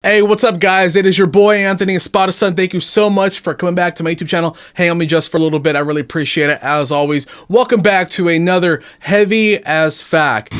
Hey, what's up guys? It is your boy Anthony Espada. Thank you so much for coming back to my YouTube channel. Hang on me just for a little bit. I really appreciate it as always. Welcome back to another heavy as fact.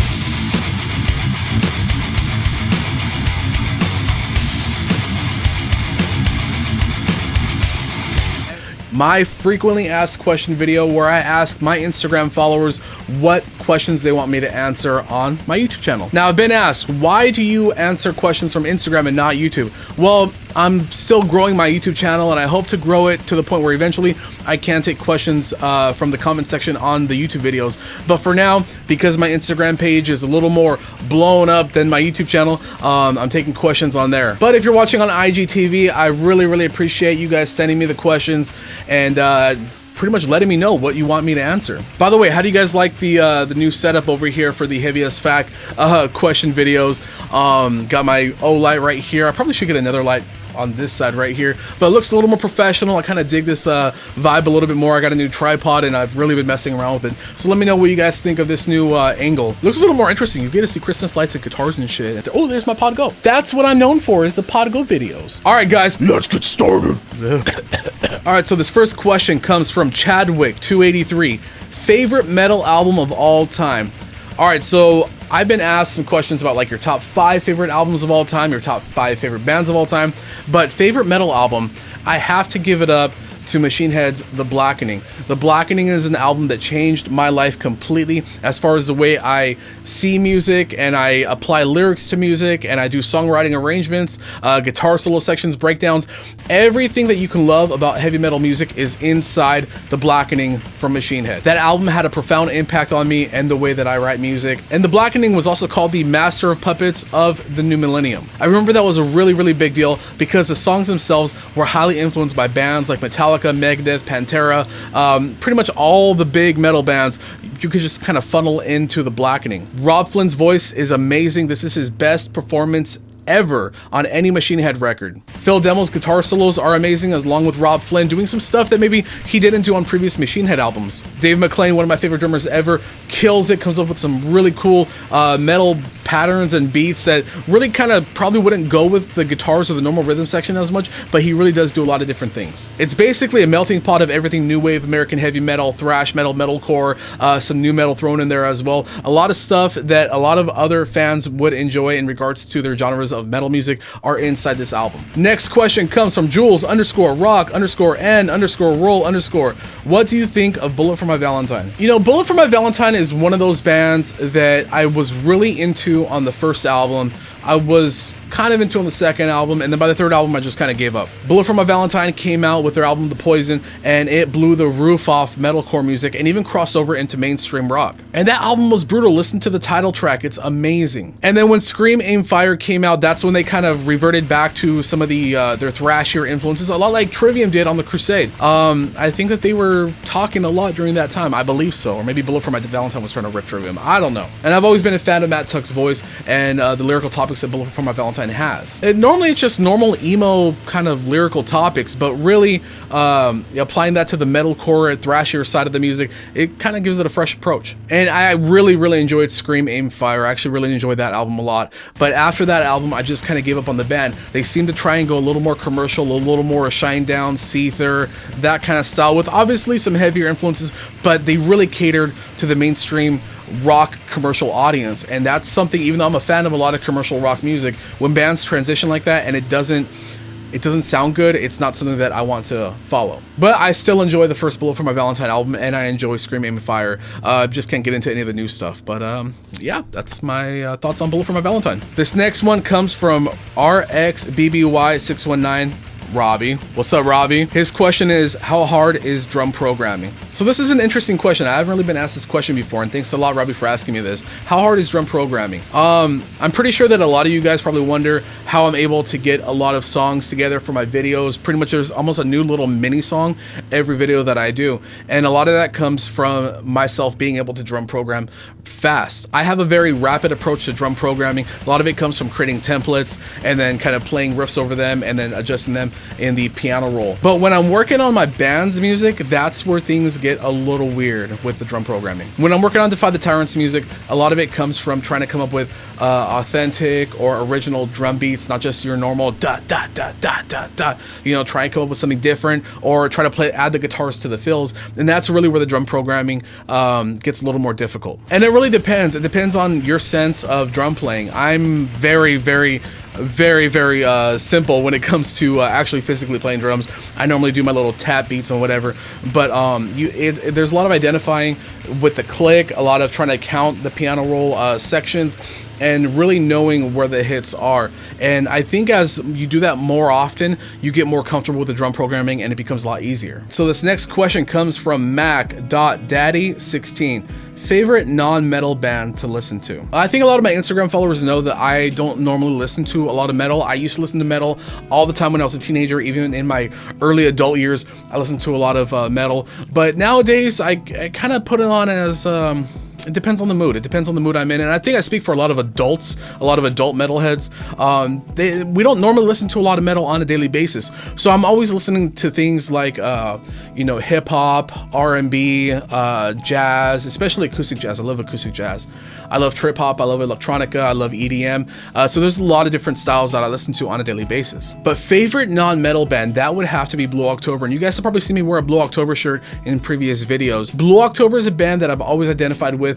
My frequently asked question video where I ask my Instagram followers what questions they want me to answer on my YouTube channel. Now I've been asked, why do you answer questions from Instagram and not YouTube? Well, I'm still growing my YouTube channel and I hope to grow it to the point where eventually I can take questions from the comment section on the YouTube videos. But for now, because my Instagram page is a little more blown up than my YouTube channel, I'm taking questions on there. But if you're watching on IGTV, I really appreciate you guys sending me the questions and pretty much letting me know what you want me to answer. By the way, how do you guys like the new setup over here for the heaviest fact question videos? Got my O light right here. I probably should get another light on this side right here, but it looks a little more professional. I kind of dig this vibe a little bit more. I got a new tripod and I've really been messing around with it. So let me know what you guys think of this new angle. Looks a little more interesting. You get to see Christmas lights and guitars and shit. Oh, there's my Pod Go. That's what I'm known for, is the Pod Go videos. All right, guys, let's get started. All right, so this first question comes from Chadwick283. Favorite metal album of all time? All right, so I've been asked some questions about like your top 5 favorite albums of all time, your top 5 favorite bands of all time, but favorite metal album, I have to give it up to Machine Head's The Blackening. The Blackening is an album that changed my life completely as far as the way I see music and I apply lyrics to music and I do songwriting arrangements, guitar solo sections, breakdowns. Everything that you can love about heavy metal music is inside The Blackening from Machine Head. That album had a profound impact on me and the way that I write music. And The Blackening was also called the Master of Puppets of the New Millennium. I remember that was a really big deal because the songs themselves were highly influenced by bands like Metallica, Megadeth, Pantera, pretty much all the big metal bands. You could just kind of funnel into The Blackening. Rob Flynn's voice is amazing. This is his best performance ever on any Machine Head record. Phil Demo's guitar solos are amazing, along with Rob Flynn doing some stuff that maybe he didn't do on previous Machine Head albums. Dave McClain, one of my favorite drummers ever, kills it, comes up with some really cool metal patterns and beats that really kind of probably wouldn't go with the guitars or the normal rhythm section as much, but he really does do a lot of different things. It's basically a melting pot of everything new wave American heavy metal, thrash metal, metalcore, some new metal thrown in there as well. A lot of stuff that a lot of other fans would enjoy in regards to their genres of metal music are inside this album. Next question comes from Jules_rock_n_roll_. What do you think of Bullet for My Valentine? You know, Bullet for My Valentine is one of those bands that I was really into on the first album. I was kind of into on the second album, and then by the third album I just kind of gave up. Bullet for My Valentine came out with their album The Poison, and it blew the roof off metalcore music and even crossed over into mainstream rock. And that album was brutal. Listen to the title track, it's amazing. And then when Scream Aim Fire came out, that's when they kind of reverted back to some of the their thrashier influences, a lot like Trivium did on The Crusade. I think that they were talking a lot during that time, I believe so, or maybe Bullet for My Valentine was trying to rip Trivium, I don't know. And I've always been a fan of Matt Tuck's voice and the lyrical topics that Bullet for My Valentine has. Normally it's just normal emo kind of lyrical topics, but really applying that to the metalcore thrashier side of the music, it kind of gives it a fresh approach. And I really enjoyed Scream Aim Fire. I actually really enjoyed that album a lot. But after that album, I just kind of gave up on the band. They seemed to try and go a little more commercial, a little more Shinedown, Seether, that kind of style, with obviously some heavier influences, but they really catered to the mainstream rock commercial audience. And that's something, even though I'm a fan of a lot of commercial rock music, when bands transition like that and it doesn't sound good, it's not something that I want to follow. But I still enjoy the first Bullet for My Valentine album, and I enjoy Scream Aim Fire. Just can't get into any of the new stuff. But yeah, that's my thoughts on Bullet for My Valentine. This next one comes from RXBBY619. Robbie. What's up, Robbie? His question is, how hard is drum programming? So this is an interesting question. I haven't really been asked this question before, and thanks a lot, Robbie, for asking me this. How hard is drum programming? I'm pretty sure that a lot of you guys probably wonder how I'm able to get a lot of songs together for my videos. Pretty much there's almost a new little mini song every video that I do, and a lot of that comes from myself being able to drum program fast. I have a very rapid approach to drum programming. A lot of it comes from creating templates and then kind of playing riffs over them and then adjusting them. in the piano roll. But when I'm working on my band's music, that's where things get a little weird with the drum programming. When I'm working on Defy the Tyrants music, a lot of it comes from trying to come up with authentic or original drum beats, not just your normal da da da da da da. You know, try and come up with something different, or try to add the guitars to the fills, and that's really where the drum programming gets a little more difficult. And it really depends. It depends on your sense of drum playing. I'm very simple when it comes to actually physically playing drums. I normally do my little tap beats and whatever, but there's a lot of identifying with the click, a lot of trying to count the piano roll sections, and really knowing where the hits are. And I think as you do that more often, you get more comfortable with the drum programming and it becomes a lot easier. So this next question comes from Mac.Daddy16. Favorite non-metal band to listen to? I think a lot of my Instagram followers know that I don't normally listen to a lot of metal. I used to listen to metal all the time when I was a teenager. Even in my early adult years, I listened to a lot of metal. But nowadays, I kind of put it on as... it depends on the mood. It depends on the mood I'm in. And I think I speak for a lot of adults, a lot of adult metalheads. We don't normally listen to a lot of metal on a daily basis. So I'm always listening to things like, hip hop, R&B, jazz, especially acoustic jazz. I love acoustic jazz. I love trip hop. I love electronica. I love EDM. So there's a lot of different styles that I listen to on a daily basis. But favorite non-metal band, that would have to be Blue October. And you guys have probably seen me wear a Blue October shirt in previous videos. Blue October is a band that I've always identified with,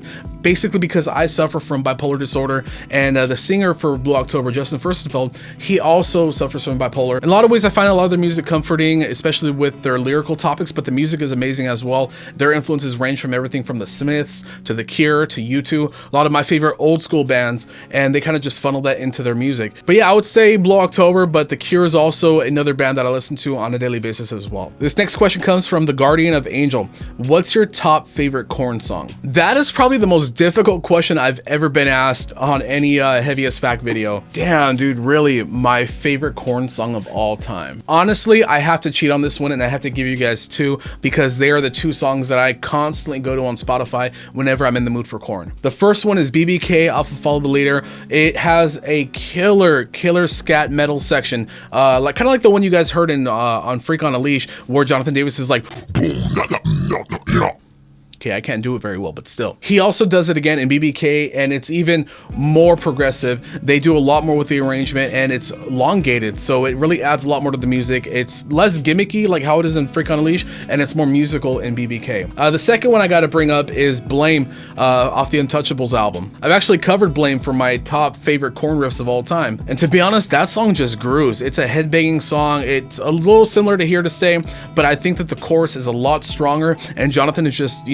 basically because I suffer from bipolar disorder, and the singer for Blue October, Justin Furstenfeld, he also suffers from bipolar. In a lot of ways, I find a lot of their music comforting, especially with their lyrical topics, but the music is amazing as well. Their influences range from everything from the Smiths to The Cure to U2, a lot of my favorite old school bands, and they kind of just funnel that into their music. But yeah, I would say Blue October, but The Cure is also another band that I listen to on a daily basis as well. This next question comes from The Guardian of Angel. What's your top favorite KoRn song? That is probably the most difficult question I've ever been asked on any Heavy as Fact video. Damn, dude, really my favorite KoRn song of all time. Honestly, I have to cheat on this one, and I have to give you guys two, because they are the two songs that I constantly go to on Spotify whenever I'm in the mood for KoRn. The first one is BBK off of Follow the Leader. It has a killer scat metal section, kind of like the one you guys heard in on Freak on a Leash, where Jonathan Davis is like, boom, okay, I can't do it very well, but still. He also does it again in BBK, and it's even more progressive. They do a lot more with the arrangement, and it's elongated, so it really adds a lot more to the music. It's less gimmicky like how it is in Freak on a Leash, and it's more musical in BBK. The second one I gotta bring up is Blame off the Untouchables album. I've actually covered Blame for my top favorite KoRn riffs of all time, and to be honest, that song just grooves. It's a headbanging song. It's a little similar to Here to Stay, but I think that the chorus is a lot stronger, and Jonathan is just,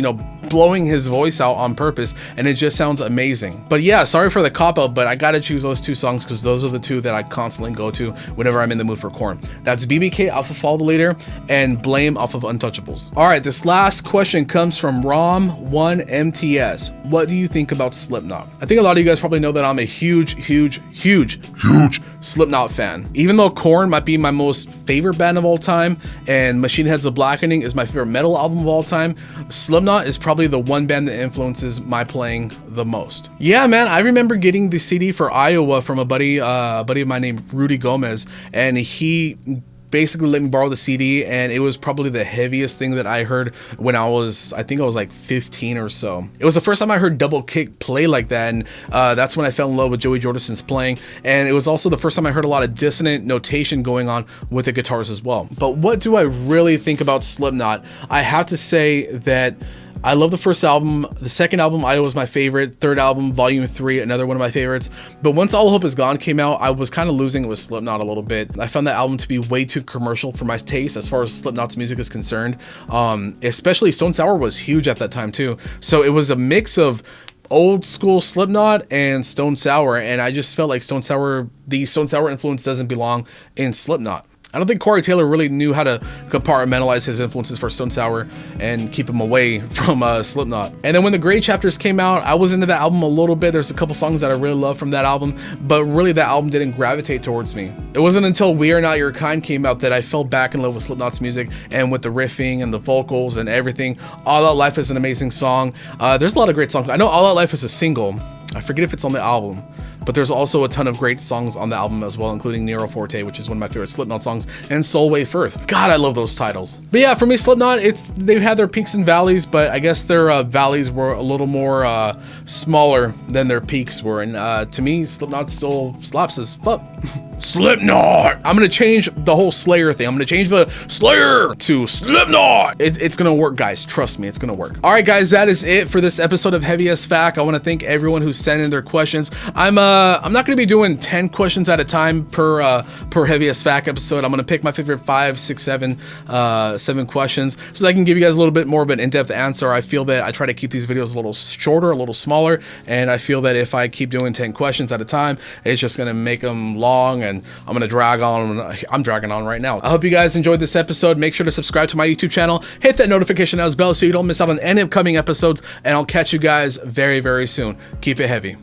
blowing his voice out on purpose, and it just sounds amazing. But yeah, sorry for the cop-out, but I gotta choose those two songs because those are the two that I constantly go to whenever I'm in the mood for KoRn. That's BBK off of Follow the Leader and Blame off of Untouchables. All right, this last question comes from Rom1MTS. What do you think about Slipknot? I think a lot of you guys probably know that I'm a huge Slipknot fan. Even though KoRn might be my most favorite band of all time, and Machine Head's The Blackening is my favorite metal album of all time, Slipknot is probably the one band that influences my playing the most. Yeah, man, I remember getting the CD for Iowa from a buddy of mine named Rudy Gomez, and he basically let me borrow the CD, and it was probably the heaviest thing that I heard when I think I was like 15 or so. It was the first time I heard double kick play like that, and that's when I fell in love with Joey Jordison's playing, and it was also the first time I heard a lot of dissonant notation going on with the guitars as well. But what do I really think about Slipknot? I have to say that I love the first album. The second album, Iowa, was my favorite. Third album, Volume 3, another one of my favorites. But once All Hope Is Gone came out, I was kind of losing it with Slipknot a little bit. I found that album to be way too commercial for my taste as far as Slipknot's music is concerned. Especially Stone Sour was huge at that time too. So it was a mix of old school Slipknot and Stone Sour, and I just felt like the Stone Sour influence doesn't belong in Slipknot. I don't think Corey Taylor really knew how to compartmentalize his influences for Stone Sour and keep him away from Slipknot. And then when the Grey Chapters came out, I was into that album a little bit. There's a couple songs that I really love from that album, but really that album didn't gravitate towards me. It wasn't until We Are Not Your Kind came out that I fell back in love with Slipknot's music and with the riffing and the vocals and everything. All Out Life is an amazing song. There's a lot of great songs. I know All Out Life is a single. I forget if it's on the album, but there's also a ton of great songs on the album as well, including Nero Forte, which is one of my favorite Slipknot songs, and Solway Firth. God, I love those titles. But yeah, for me, Slipknot, they've had their peaks and valleys, but I guess their valleys were a little more smaller than their peaks were, and to me, Slipknot still slaps as fuck. Slipknot! I'm gonna change the whole Slayer thing. I'm gonna change the Slayer to Slipknot! It's gonna work, guys. Trust me, it's gonna work. All right, guys, that is it for this episode of Heavy as Fact. I want to thank everyone who sent in their questions. I'm not gonna be doing 10 questions at a time per Heavy as Fact episode. I'm gonna pick my favorite 5, 6, 7 questions so that I can give you guys a little bit more of an in-depth answer. I feel that I try to keep these videos a little shorter, a little smaller, and I feel that if I keep doing 10 questions at a time, it's just gonna make them long, and I'm gonna drag on. I'm dragging on right now. I hope you guys enjoyed this episode. Make sure to subscribe to my YouTube channel, hit that notification bell so you don't miss out on any upcoming episodes, and I'll catch you guys very, very soon. Keep it heavy.